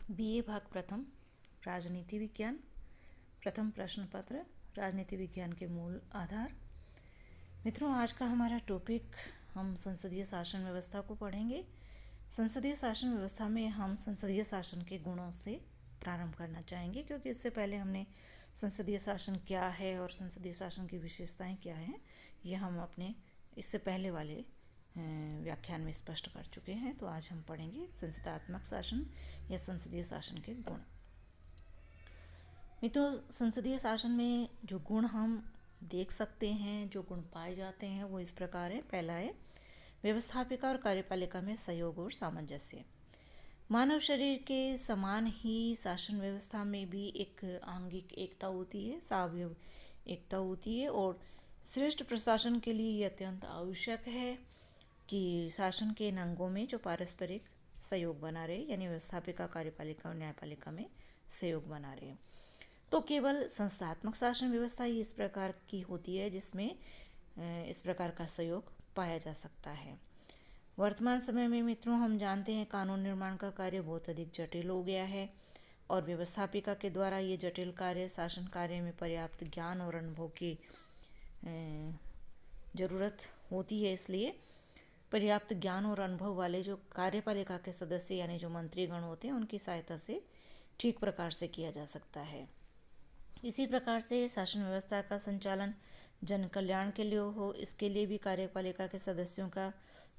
BA भाग प्रथम राजनीति विज्ञान प्रथम प्रश्न पत्र राजनीति विज्ञान के मूल आधार। मित्रों, आज का हमारा टॉपिक हम संसदीय शासन व्यवस्था को पढ़ेंगे। संसदीय शासन व्यवस्था में हम संसदीय शासन के गुणों से प्रारंभ करना चाहेंगे, क्योंकि इससे पहले हमने संसदीय शासन क्या है और संसदीय शासन की विशेषताएं क्या हैं यह हम अपने इससे पहले वाले व्याख्यान में स्पष्ट कर चुके हैं। तो आज हम पढ़ेंगे संसदात्मक शासन या संसदीय शासन के गुण। मित्रों, संसदीय शासन में जो गुण हम देख सकते हैं, जो गुण पाए जाते हैं वो इस प्रकार है। पहला है व्यवस्थापिका और कार्यपालिका में सहयोग और सामंजस्य। मानव शरीर के समान ही शासन व्यवस्था में भी एक आंगिक एकता होती है, सावयव एकता होती है, और श्रेष्ठ प्रशासन के लिए ये अत्यंत आवश्यक है कि शासन के इन अंगों में जो पारस्परिक सहयोग बना रहे, यानी व्यवस्थापिका, कार्यपालिका और न्यायपालिका में सहयोग बना रहे। तो केवल संस्थात्मक शासन व्यवस्था ही इस प्रकार की होती है जिसमें इस प्रकार का सहयोग पाया जा सकता है। वर्तमान समय में मित्रों, हम जानते हैं कानून निर्माण का कार्य बहुत अधिक जटिल हो गया है और व्यवस्थापिका के द्वारा ये जटिल कार्य शासन कार्य में पर्याप्त ज्ञान और अनुभव की ज़रूरत होती है। इसलिए पर्याप्त ज्ञान और अनुभव वाले जो कार्यपालिका के सदस्य यानी जो मंत्रीगण होते हैं उनकी सहायता से ठीक प्रकार से किया जा सकता है। इसी प्रकार से शासन व्यवस्था का संचालन जन कल्याण के लिए हो, इसके लिए भी कार्यपालिका के सदस्यों का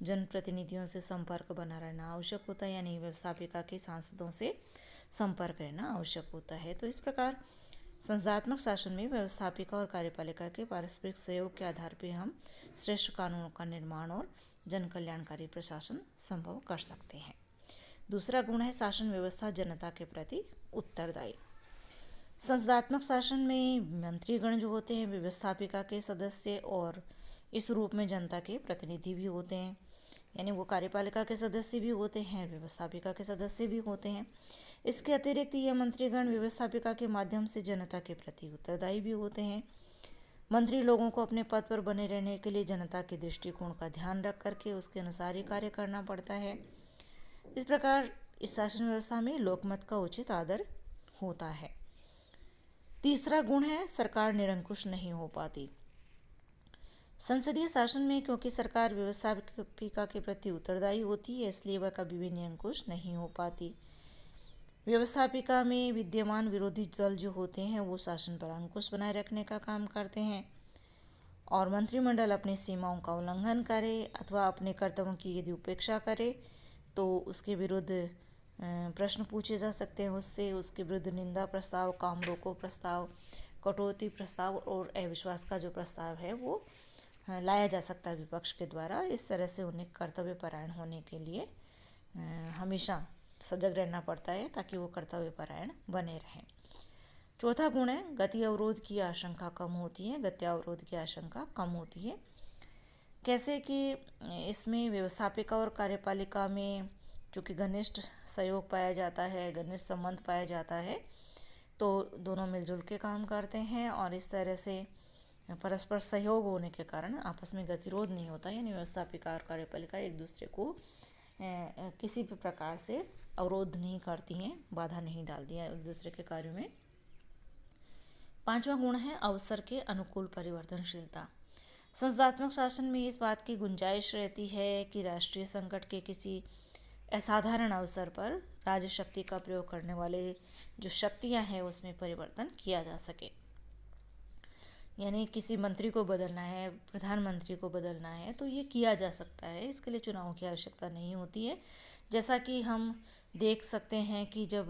जनप्रतिनिधियों से संपर्क बना रहना आवश्यक होता है, यानी व्यवस्थापिका के सांसदों से संपर्क रहना आवश्यक होता है। तो इस प्रकार संस्थात्मक शासन में व्यवस्थापिका और कार्यपालिका के पारस्परिक सहयोग के आधार पर हम श्रेष्ठ कानूनों का निर्माण और जन कल्याणकारी प्रशासन संभव कर सकते हैं। दूसरा गुण है शासन व्यवस्था जनता के प्रति उत्तरदायी। संस्थात्मक शासन में मंत्रीगण जो होते हैं व्यवस्थापिका के सदस्य और इस रूप में जनता के प्रतिनिधि भी होते हैं, यानी वो कार्यपालिका के सदस्य भी होते हैं, व्यवस्थापिका के सदस्य भी होते हैं। इसके अतिरिक्त ये मंत्रीगण व्यवस्थापिका के माध्यम से जनता के प्रति उत्तरदायी भी होते हैं। मंत्री लोगों को अपने पद पर बने रहने के लिए जनता के दृष्टिकोण का ध्यान रख करके उसके अनुसार ही कार्य करना पड़ता है। इस प्रकार इस शासन व्यवस्था में लोकमत का उचित आदर होता है। तीसरा गुण है सरकार निरंकुश नहीं हो पाती। संसदीय शासन में क्योंकि सरकार व्यवस्थापिका के प्रति उत्तरदायी होती है, इसलिए वह कभी भी निरंकुश नहीं हो पाती। व्यवस्थापिका में विद्यमान विरोधी दल जो होते हैं वो शासन पर अंकुश बनाए रखने का काम करते हैं, और मंत्रिमंडल अपनी सीमाओं का उल्लंघन करे अथवा अपने कर्तव्यों की यदि उपेक्षा करे तो उसके विरुद्ध प्रश्न पूछे जा सकते हैं उससे। उसके विरुद्ध निंदा प्रस्ताव, काम रोको प्रस्ताव, कटौती प्रस्ताव और अविश्वास का जो प्रस्ताव है वो लाया जा सकता है विपक्ष के द्वारा। इस तरह से उन्हें कर्तव्य परायण होने के लिए हमेशा सजग रहना पड़ता है ताकि वो कर्तव्य परायण बने रहें। चौथा गुण है गति अवरोध की आशंका कम होती है। गति अवरोध की आशंका कम होती है कैसे कि इसमें व्यवस्थापिका और कार्यपालिका में चूँकि घनिष्ठ सहयोग पाया जाता है, घनिष्ठ संबंध पाया जाता है, तो दोनों मिलजुल के काम करते हैं और इस तरह से परस्पर सहयोग होने के कारण आपस में गतिरोध नहीं होता, यानी व्यवस्थापिका और कार्यपालिका एक दूसरे को किसी भी प्रकार से अवरोध नहीं करती हैं, बाधा नहीं डालती हैं एक दूसरे के कार्यों में। पांचवा गुण है अवसर के अनुकूल परिवर्तनशीलता। संस्थात्मक शासन में इस बात की गुंजाइश रहती है कि राष्ट्रीय संकट के किसी असाधारण अवसर पर राज्य शक्ति का प्रयोग करने वाले जो शक्तियां हैं उसमें परिवर्तन किया जा सके। यानी किसी मंत्री को बदलना है, प्रधानमंत्री को बदलना है तो ये किया जा सकता है, इसके लिए चुनाव की आवश्यकता नहीं होती है। जैसा कि हम देख सकते हैं कि जब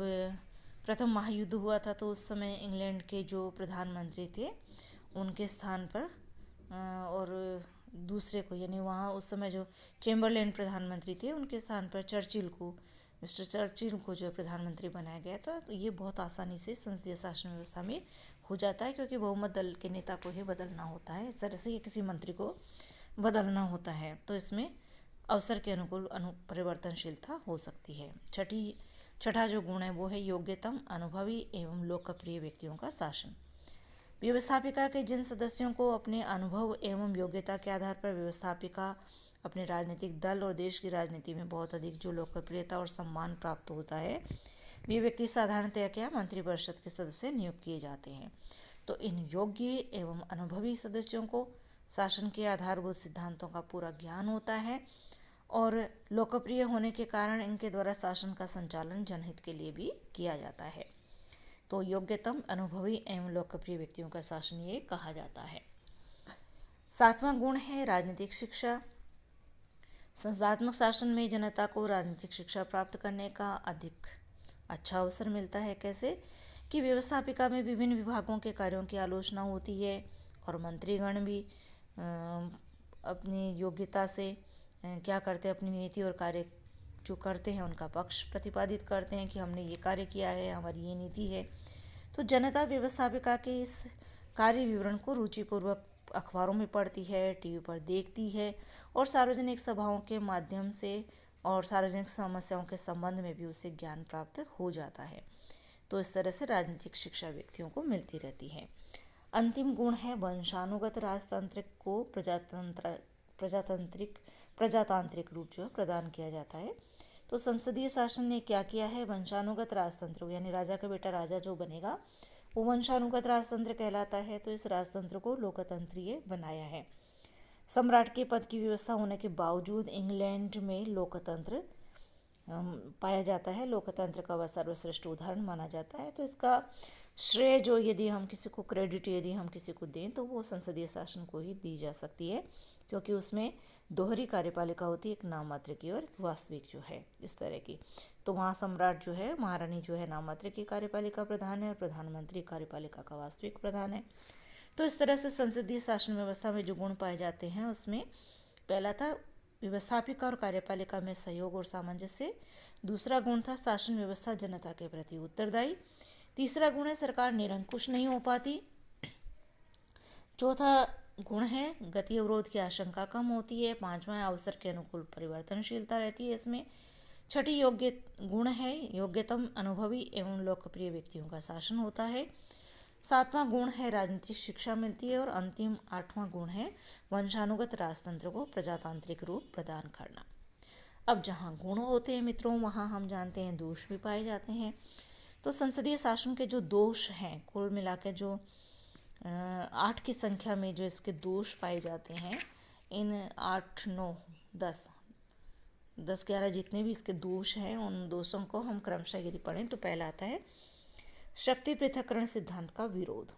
प्रथम महायुद्ध हुआ था तो उस समय इंग्लैंड के जो प्रधानमंत्री थे उनके स्थान पर और दूसरे को, यानी वहाँ उस समय जो चेम्बरलेन प्रधानमंत्री थे उनके स्थान पर मिस्टर चर्चिल को जो प्रधानमंत्री बनाया गया था। तो ये बहुत आसानी से संसदीय शासन व्यवस्था में हो जाता है क्योंकि बहुमत दल के नेता को ही बदलना होता है। इस तरह से ये किसी मंत्री को बदलना होता है, तो इसमें अवसर के अनुकूल परिवर्तनशीलता हो सकती है। छठा जो गुण है वो है योग्यतम, अनुभवी एवं लोकप्रिय व्यक्तियों का शासन। व्यवस्थापिका के जिन सदस्यों को अपने अनुभव एवं योग्यता के आधार पर व्यवस्थापिका अपने राजनीतिक दल और देश की राजनीति में बहुत अधिक जो लोकप्रियता और सम्मान प्राप्त होता है, वे व्यक्ति साधारणतया क्या मंत्रिपरिषद के सदस्य नियुक्त किए जाते हैं। तो इन योग्य एवं अनुभवी सदस्यों को शासन के आधारभूत सिद्धांतों का पूरा ज्ञान होता है और लोकप्रिय होने के कारण इनके द्वारा शासन का संचालन जनहित के लिए भी किया जाता है। तो योग्यतम, अनुभवी एवं लोकप्रिय व्यक्तियों का शासन ये कहा जाता है। 7वां गुण है राजनीतिक शिक्षा। संस्थात्मक शासन में जनता को राजनीतिक शिक्षा प्राप्त करने का अधिक अच्छा अवसर मिलता है। कैसे कि व्यवस्थापिका में विभिन्न विभागों के कार्यों की आलोचना होती है और मंत्रीगण भी अपनी योग्यता से क्या करते हैं, अपनी नीति और कार्य जो करते हैं उनका पक्ष प्रतिपादित करते हैं कि हमने ये कार्य किया है, हमारी ये नीति है। तो जनता व्यवस्थापिका के इस कार्य विवरण को रुचिपूर्वक अखबारों में पढ़ती है, टीवी पर देखती है और सार्वजनिक सभाओं के माध्यम से और सार्वजनिक समस्याओं के संबंध में भी उसे ज्ञान प्राप्त हो जाता है। तो इस तरह से राजनीतिक शिक्षा व्यक्तियों को मिलती रहती है। अंतिम गुण है वंशानुगत राजतंत्र को प्रजातांत्रिक रूप जो है प्रदान किया जाता है। तो संसदीय शासन ने क्या किया है, वंशानुगत राजतंत्र यानी राजा का बेटा राजा जो बनेगा वो वंशानुगत राजतंत्र कहलाता है। तो इस राजतंत्र को लोकतंत्रीय बनाया है। सम्राट के पद की व्यवस्था होने के बावजूद इंग्लैंड में लोकतंत्र पाया जाता है। लोकतंत्र का वह सर्वश्रेष्ठ उदाहरण माना जाता है। तो इसका श्रेय जो यदि हम किसी को क्रेडिट यदि हम किसी को दें तो वो संसदीय शासन को ही दी जा सकती है, क्योंकि उसमें दोहरी कार्यपालिका होती है, एक नाममात्र की और एक वास्तविक जो है इस तरह की। तो वहाँ सम्राट जो है, महारानी जो है नाममात्र की कार्यपालिका प्रधान है और प्रधानमंत्री कार्यपालिका का वास्तविक प्रधान है। तो इस तरह से संसदीय शासन व्यवस्था में जो गुण पाए जाते हैं उसमें पहला था व्यवस्थापिका और कार्यपालिका में सहयोग और सामंजस्य। दूसरा गुण था शासन व्यवस्था जनता के प्रति उत्तरदायी। तीसरा गुण है सरकार निरंकुश नहीं हो पाती। चौथा गुण है गति अवरोध की आशंका कम होती है। पांचवा अवसर के अनुकूल परिवर्तनशीलता रहती है इसमें। छठी योग्य गुण है योग्यतम, अनुभवी एवं लोकप्रिय व्यक्तियों का शासन होता है। सातवां गुण है राजनीतिक शिक्षा मिलती है और अंतिम 8वां गुण है वंशानुगत राजतंत्र को प्रजातांत्रिक रूप प्रदान करना। अब जहाँ गुण होते हैं मित्रों, वहाँ हम जानते हैं दोष भी पाए जाते हैं। तो संसदीय शासन के जो दोष हैं, कुल मिलाकर जो 8 की संख्या में जो इसके दोष पाए जाते हैं, इन 8, 9, 10, 11 जितने भी इसके दोष हैं उन दोषों को हम क्रमशः यदि पढ़ें तो पहला आता है शक्ति पृथक्करण सिद्धांत का विरोध।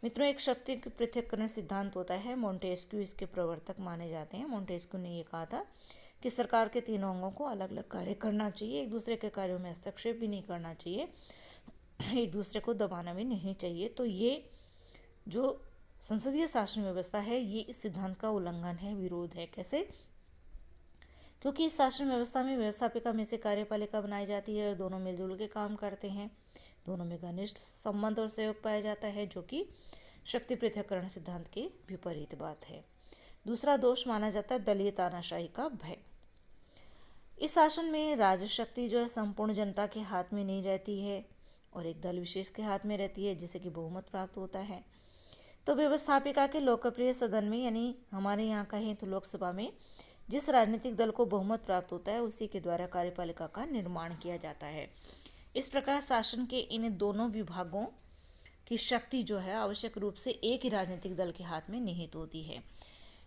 मित्रों, एक शक्ति पृथक्करण सिद्धांत होता है, मोंटेस्क्यू इसके प्रवर्तक माने जाते हैं। मोंटेस्क्यू ने ये कहा था कि सरकार के तीनों अंगों को अलग अलग कार्य करना चाहिए, एक दूसरे के कार्यों में हस्तक्षेप भी नहीं करना चाहिए, एक दूसरे को दबाना भी नहीं चाहिए। तो ये जो संसदीय शासन व्यवस्था है ये इस सिद्धांत का उल्लंघन है, विरोध है। कैसे? क्योंकि इस शासन व्यवस्था में व्यवस्थापिका में से कार्यपालिका बनाई जाती है और दोनों मिलजुल के काम करते हैं, दोनों में घनिष्ठ संबंध और सहयोग पाया जाता है, जो कि शक्ति पृथक्करण सिद्धांत के विपरीत बात है। दूसरा दोष माना जाता है दलीय तानाशाही का भय। इस शासन में राजशक्ति जो है संपूर्ण जनता के हाथ में नहीं रहती है और एक दल विशेष के हाथ में रहती है, जिसे कि बहुमत प्राप्त होता है। तो व्यवस्थापिका के लोकप्रिय सदन में, यानी हमारे यहाँ कहें तो लोकसभा में, जिस राजनीतिक दल को बहुमत प्राप्त होता है उसी के द्वारा कार्यपालिका का निर्माण किया जाता है। इस प्रकार शासन के इन दोनों विभागों की शक्ति जो है आवश्यक रूप से एक ही राजनीतिक दल के हाथ में निहित होती है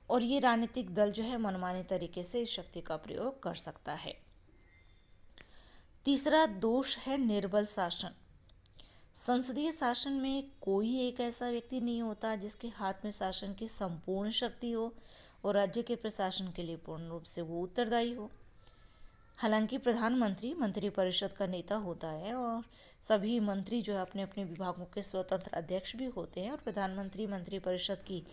और ये राजनीतिक दल जो है मनमाने तरीके से इस शक्ति का प्रयोग कर सकता है। तीसरा दोष है निर्बल शासन। संसदीय शासन में कोई एक ऐसा व्यक्ति नहीं होता जिसके हाथ में शासन की संपूर्ण शक्ति हो और राज्य के प्रशासन के लिए पूर्ण रूप से वो उत्तरदायी हो। हालांकि प्रधानमंत्री मंत्रिपरिषद का नेता होता है और सभी मंत्री जो है अपने अपने विभागों के स्वतंत्र अध्यक्ष भी होते हैं और प्रधानमंत्री मंत्रिपरिषद की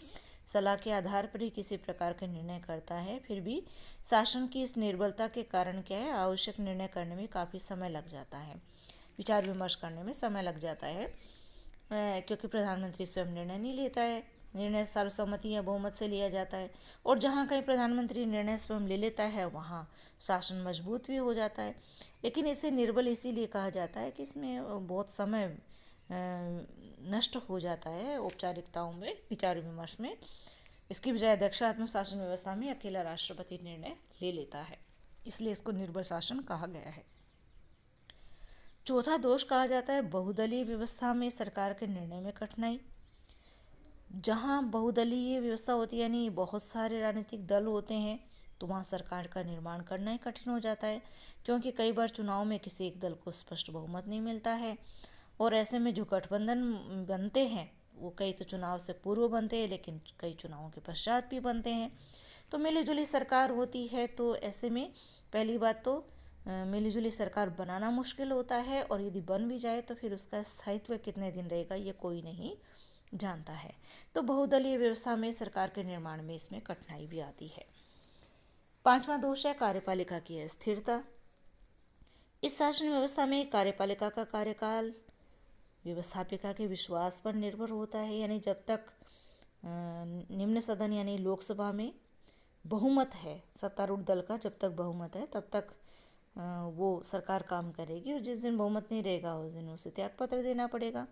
सलाह के आधार पर ही किसी प्रकार के निर्णय करता है। फिर भी शासन की इस निर्बलता के कारण क्या है, आवश्यक निर्णय करने में काफ़ी समय लग जाता है, विचार विमर्श करने में समय लग जाता है, क्योंकि प्रधानमंत्री स्वयं निर्णय नहीं लेता है, निर्णय सर्वसम्मति या बहुमत से लिया जाता है। और जहाँ कहीं प्रधानमंत्री निर्णय स्वयं ले लेता है वहाँ शासन मजबूत भी हो जाता है। लेकिन इसे निर्बल इसीलिए कहा जाता है कि इसमें बहुत समय नष्ट हो जाता है औपचारिकताओं में, विचार विमर्श में। इसकी बजाय दक्षात्मक शासन व्यवस्था में अकेला राष्ट्रपति निर्णय ले लेता है, इसलिए इसको निर्बल शासन कहा गया है। चौथा दोष कहा जाता है बहुदलीय व्यवस्था में सरकार के निर्णय में कठिनाई। जहाँ बहुदलीय व्यवस्था होती है यानी बहुत सारे राजनीतिक दल होते हैं तो वहाँ सरकार का निर्माण करना ही कठिन हो जाता है, क्योंकि कई बार चुनाव में किसी एक दल को स्पष्ट बहुमत नहीं मिलता है। और ऐसे में जो गठबंधन बनते हैं वो कई तो चुनाव से पूर्व बनते हैं, लेकिन कई चुनावों के पश्चात भी बनते हैं। तो मिलीजुली सरकार होती है, तो ऐसे में पहली बात तो मिलीजुली सरकार बनाना मुश्किल होता है, और यदि बन भी जाए तो फिर उसका स्थायित्व कितने दिन रहेगा ये कोई नहीं जानता है। तो बहुदलीय व्यवस्था में सरकार के निर्माण में इसमें कठिनाई भी आती है। पांचवा दोष है कार्यपालिका की अस्थिरता। इस शासन व्यवस्था में कार्यपालिका का कार्यकाल व्यवस्थापिका के विश्वास पर निर्भर होता है, यानी जब तक निम्न सदन यानी लोकसभा में बहुमत है, सत्तारूढ़ दल का जब तक बहुमत है तब तक वो सरकार काम करेगी, और जिस दिन बहुमत नहीं रहेगा उस दिन उसे त्यागपत्र देना पड़ेगा।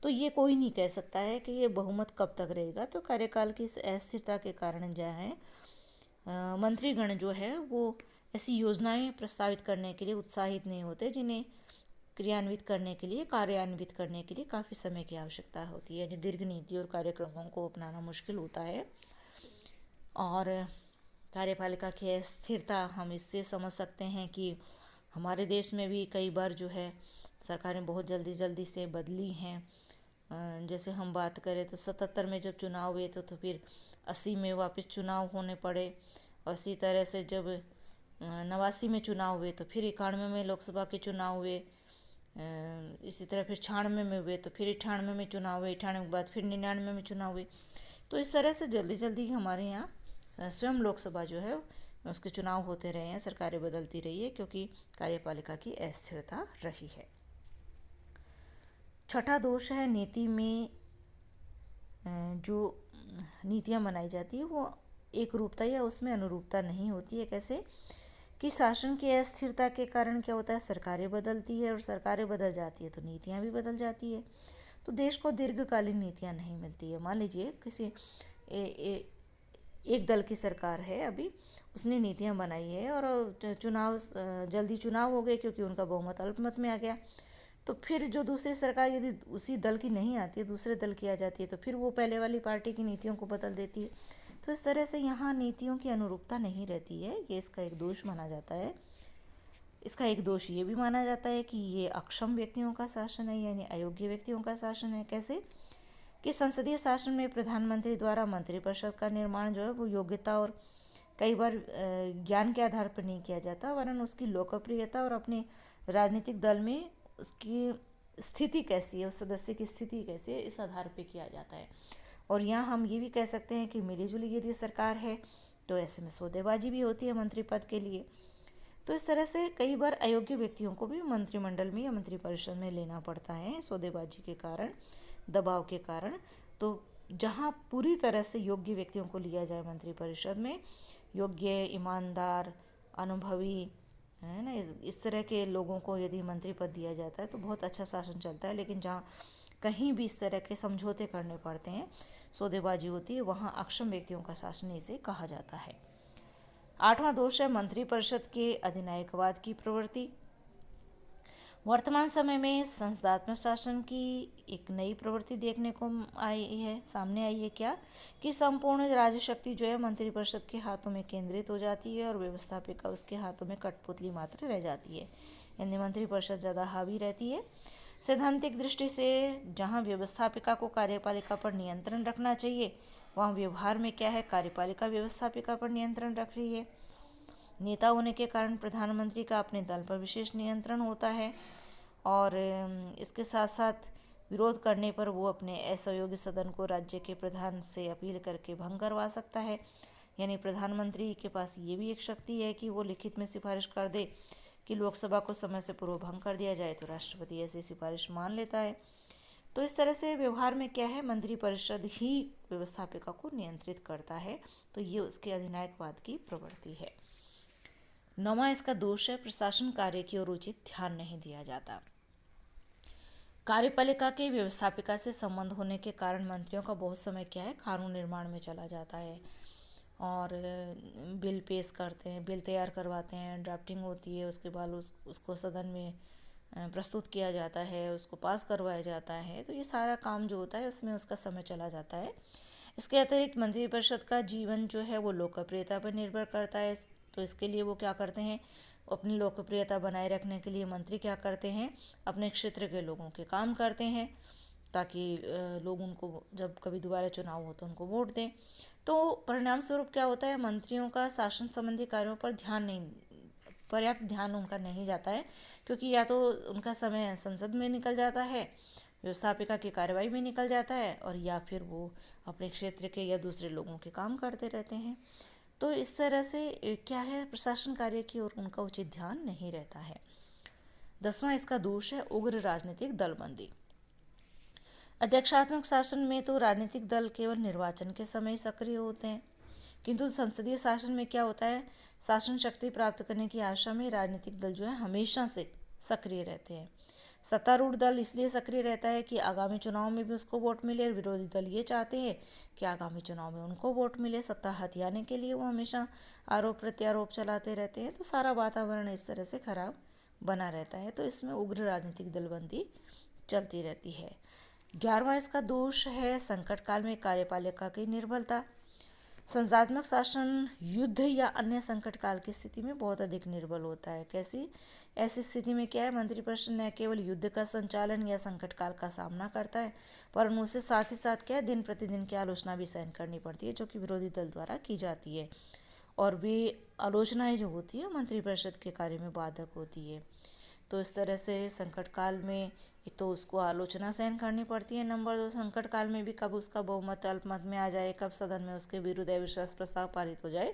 तो ये कोई नहीं कह सकता है कि ये बहुमत कब तक रहेगा। तो कार्यकाल की इस अस्थिरता के कारण जो है मंत्रीगण जो है वो ऐसी योजनाएं प्रस्तावित करने के लिए उत्साहित नहीं होते जिन्हें क्रियान्वित करने के लिए कार्यान्वित करने के लिए काफ़ी समय की आवश्यकता होती है, यानी दीर्घ नीति और कार्यक्रमों को अपनाना मुश्किल होता है। और कार्यपालिका की अस्थिरता हम इससे समझ सकते हैं कि हमारे देश में भी कई बार जो है सरकारें बहुत जल्दी जल्दी से बदली हैं। जैसे हम बात करें तो 77 में जब चुनाव हुए तो फिर 80 में वापस चुनाव होने पड़े, और इसी तरह से जब 89 में चुनाव हुए तो फिर 91 में लोकसभा के चुनाव हुए, इसी तरह फिर 96 में हुए तो फिर 98 में चुनाव हुए, 98 के बाद फिर 99 में चुनाव हुए। तो इस तरह से जल्दी जल्दी हमारे यहाँ स्वयं लोकसभा जो है उसके चुनाव होते रहे हैं, सरकारें बदलती रही है, क्योंकि कार्यपालिका की अस्थिरता रही है। छठा दोष है नीति में जो नीतियाँ बनाई जाती है वो एक रूपता या उसमें अनुरूपता नहीं होती है। कैसे कि शासन की अस्थिरता के कारण क्या होता है, सरकारें बदलती है, और सरकारें बदल जाती है तो नीतियाँ भी बदल जाती है। तो देश को दीर्घकालीन नीतियाँ नहीं मिलती है। मान लीजिए किसी एक दल की सरकार है, अभी उसने नीतियाँ बनाई है और चुनाव जल्दी चुनाव हो गए क्योंकि उनका बहुमत अल्पमत में आ गया। तो फिर जो दूसरी सरकार यदि उसी दल की नहीं आती है, दूसरे दल की आ जाती है, तो फिर वो पहले वाली पार्टी की नीतियों को बदल देती है। तो इस तरह से यहाँ नीतियों की अनुरूपता नहीं रहती है, ये इसका एक दोष माना जाता है। इसका एक दोष ये भी माना जाता है कि ये अक्षम व्यक्तियों का शासन है, यानी अयोग्य व्यक्तियों का शासन है। कैसे कि संसदीय शासन में प्रधानमंत्री द्वारा मंत्रिपरिषद का निर्माण जो है वो योग्यता और कई बार ज्ञान के आधार पर नहीं किया जाता, वरन उसकी लोकप्रियता और अपने राजनीतिक दल में उसकी स्थिति कैसी है, उस सदस्य की स्थिति कैसी है, इस आधार पर किया जाता है। और यहाँ हम ये भी कह सकते हैं कि मिलीजुली यदि सरकार है तो ऐसे में सौदेबाजी भी होती है मंत्री पद के लिए। तो इस तरह से कई बार अयोग्य व्यक्तियों को भी मंत्रिमंडल में या मंत्रिपरिषद में लेना पड़ता है सौदेबाजी के कारण, दबाव के कारण। तो जहाँ पूरी तरह से योग्य व्यक्तियों को लिया जाए मंत्रिपरिषद में, योग्य, ईमानदार, अनुभवी, है ना, इस तरह के लोगों को यदि मंत्री पद दिया जाता है तो बहुत अच्छा शासन चलता है। लेकिन जहाँ कहीं भी इस तरह के समझौते करने पड़ते हैं, सौदेबाजी होती है, वहाँ अक्षम व्यक्तियों का शासन इसे कहा जाता है। आठवां दोष है मंत्रिपरिषद के अधिनायकवाद की प्रवृत्ति। वर्तमान समय में संसदात्मक शासन की एक नई प्रवृत्ति देखने को सामने आई है। क्या कि संपूर्ण राज्य शक्ति जो है मंत्रिपरिषद के हाथों में केंद्रित हो जाती है और व्यवस्थापिका उसके हाथों में कठपुतली मात्र रह जाती है, यानी मंत्रिपरिषद ज़्यादा हावी रहती है। सैद्धांतिक दृष्टि से जहाँ व्यवस्थापिका को कार्यपालिका पर नियंत्रण रखना चाहिए, वहाँ व्यवहार में क्या है, कार्यपालिका व्यवस्थापिका पर नियंत्रण रख रही है। नेता होने के कारण प्रधानमंत्री का अपने दल पर विशेष नियंत्रण होता है, और इसके साथ साथ विरोध करने पर वो अपने असहयोगी सदन को राज्य के प्रधान से अपील करके भंग करवा सकता है। यानी प्रधानमंत्री के पास ये भी एक शक्ति है कि वो लिखित में सिफारिश कर दे कि लोकसभा को समय से पूर्व भंग कर दिया जाए, तो राष्ट्रपति ऐसी सिफारिश मान लेता है। तो इस तरह से व्यवहार में क्या है, मंत्रिपरिषद ही व्यवस्थापिका को नियंत्रित करता है। तो ये उसके अधिनायकवाद की प्रवृत्ति है। नौवां इसका दोष है प्रशासन कार्य की ओर उचित ध्यान नहीं दिया जाता। कार्यपालिका के व्यवस्थापिका से संबंध होने के कारण मंत्रियों का बहुत समय क्या है, कानून निर्माण में चला जाता है, और बिल पेश करते हैं, बिल तैयार करवाते हैं, ड्राफ्टिंग होती है, उसके बाद उसको सदन में प्रस्तुत किया जाता है, उसको पास करवाया जाता है, तो ये सारा काम जो होता है उसमें उसका समय चला जाता है। इसके अतिरिक्त मंत्रिपरिषद का जीवन जो है वो लोकप्रियता पर निर्भर करता है। तो इसके लिए वो क्या करते हैं, अपनी लोकप्रियता बनाए रखने के लिए मंत्री क्या करते हैं, अपने क्षेत्र के लोगों के काम करते हैं, ताकि लोग उनको जब कभी दोबारा चुनाव हो तो उनको वोट दें। तो परिणाम स्वरूप क्या होता है, मंत्रियों का शासन संबंधी कार्यों पर पर्याप्त ध्यान उनका नहीं जाता है, क्योंकि या तो उनका समय संसद में निकल जाता है, व्यवस्थापिका की कार्रवाई में निकल जाता है, और या फिर वो अपने क्षेत्र के या दूसरे लोगों के काम करते रहते हैं। तो इस तरह से क्या है, प्रशासन कार्य की ओर उनका उचित ध्यान नहीं रहता है। 10वां इसका दोष है उग्र राजनीतिक दलबंदी। अध्यक्षात्मक शासन में तो राजनीतिक दल केवल निर्वाचन के समय सक्रिय होते हैं, किंतु संसदीय शासन में क्या होता है, शासन शक्ति प्राप्त करने की आशा में राजनीतिक दल जो है हमेशा से सक्रिय रहते हैं। सत्तारूढ़ दल इसलिए सक्रिय रहता है कि आगामी चुनाव में भी उसको वोट मिले, और विरोधी दल ये चाहते हैं कि आगामी चुनाव में उनको वोट मिले। सत्ता हथियाने के लिए वो हमेशा आरोप प्रत्यारोप चलाते रहते हैं। तो सारा वातावरण इस तरह से खराब बना रहता है। तो इसमें उग्र राजनीतिक दलबंदी चलती रहती है। 11वां इसका दोष है संकट काल में कार्यपालिका की निर्बलता। संस्थात्मक शासन युद्ध या अन्य संकट काल की स्थिति में बहुत अधिक निर्बल होता है। कैसी, ऐसी स्थिति में क्या है, मंत्रिपरिषद न केवल युद्ध का संचालन या संकट काल का सामना करता है, पर उसे साथ ही साथ क्या है, दिन प्रतिदिन की आलोचना भी सहन करनी पड़ती है, जो कि विरोधी दल द्वारा की जाती है। और भी आलोचनाएं जो होती है मंत्रिपरिषद के कार्य में बाधक होती है। तो इस तरह से संकट काल में एक तो उसको आलोचना सहन करनी पड़ती है, नंबर 2 संकट काल में भी कब उसका बहुमत अल्पमत में आ जाए, कब सदन में उसके विरुद्ध अविश्वास प्रस्ताव पारित हो जाए।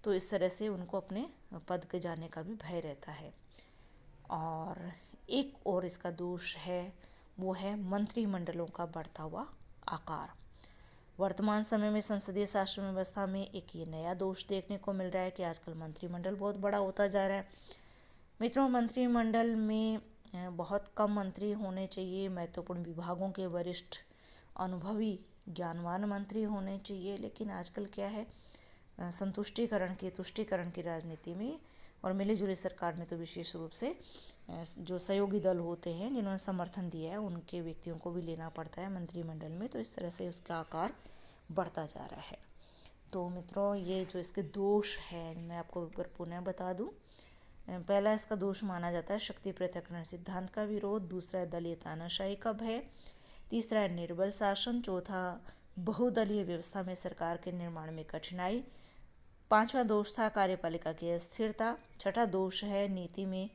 तो इस तरह से उनको अपने पद के जाने का भी भय रहता है। और एक और इसका दोष है, वो है मंत्रिमंडलों का बढ़ता हुआ आकार। वर्तमान समय में संसदीय शासन व्यवस्था में एक ये नया दोष देखने को मिल रहा है कि आजकल मंत्रिमंडल बहुत बड़ा होता जा रहा है। मित्रों, मंत्रिमंडल में बहुत कम मंत्री होने चाहिए। महत्वपूर्ण विभागों के वरिष्ठ अनुभवी ज्ञानवान मंत्री होने चाहिए। लेकिन आजकल क्या है, तुष्टीकरण की राजनीति में और मिलीजुली सरकार में तो विशेष रूप से जो सहयोगी दल होते हैं जिन्होंने समर्थन दिया है, उनके व्यक्तियों को भी लेना पड़ता है मंत्रिमंडल में। तो इस तरह से उसका आकार बढ़ता जा रहा है। तो मित्रों, ये जो इसके दोष हैं मैं आपको एक बार पुनः बता दूं। पहला इसका दोष माना जाता है शक्ति पृथक्करण सिद्धांत का विरोध। दूसरा है दलीय तानाशाही का भय। तीसरा है निर्बल शासन। चौथा, बहुदलीय व्यवस्था में सरकार के निर्माण में कठिनाई। 5वां दोष था कार्यपालिका की अस्थिरता। 6ठा दोष है नीति में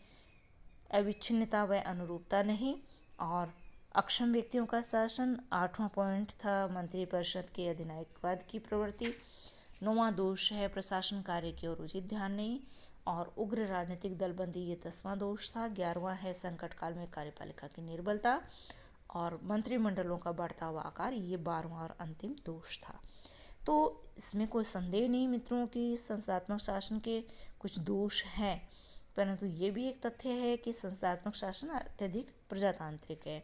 अविच्छिन्नता व अनुरूपता नहीं और अक्षम व्यक्तियों का शासन। 8वां पॉइंट था मंत्रिपरिषद के अधिनायकवाद की प्रवृत्ति। 9वां दोष है प्रशासन कार्य की ओर उचित ध्यान नहीं और उग्र राजनीतिक दलबंदी, ये 10वां दोष था। 11वां है संकट काल में कार्यपालिका की निर्बलता और मंत्रिमंडलों का बढ़ता हुआ आकार, ये 12वां और अंतिम दोष था। तो इसमें कोई संदेह नहीं मित्रों कि संस्थात्मक शासन के कुछ दोष हैं, परंतु ये भी एक तथ्य है कि संस्थात्मक शासन अत्यधिक प्रजातांत्रिक है।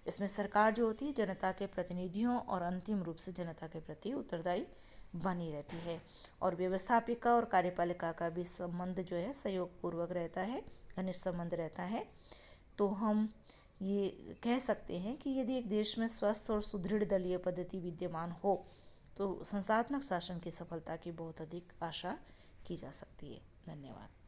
इसमें सरकार जो होती है जनता के प्रतिनिधियों और अंतिम रूप से जनता के प्रति उत्तरदायी बनी रहती है। और व्यवस्थापिका और कार्यपालिका का भी संबंध जो है सहयोगपूर्वक रहता है, घनिष्ठ संबंध रहता है। तो हम ये कह सकते हैं कि यदि एक देश में स्वस्थ और सुदृढ़ दलीय पद्धति विद्यमान हो तो संस्थात्मक शासन की सफलता की बहुत अधिक आशा की जा सकती है। धन्यवाद।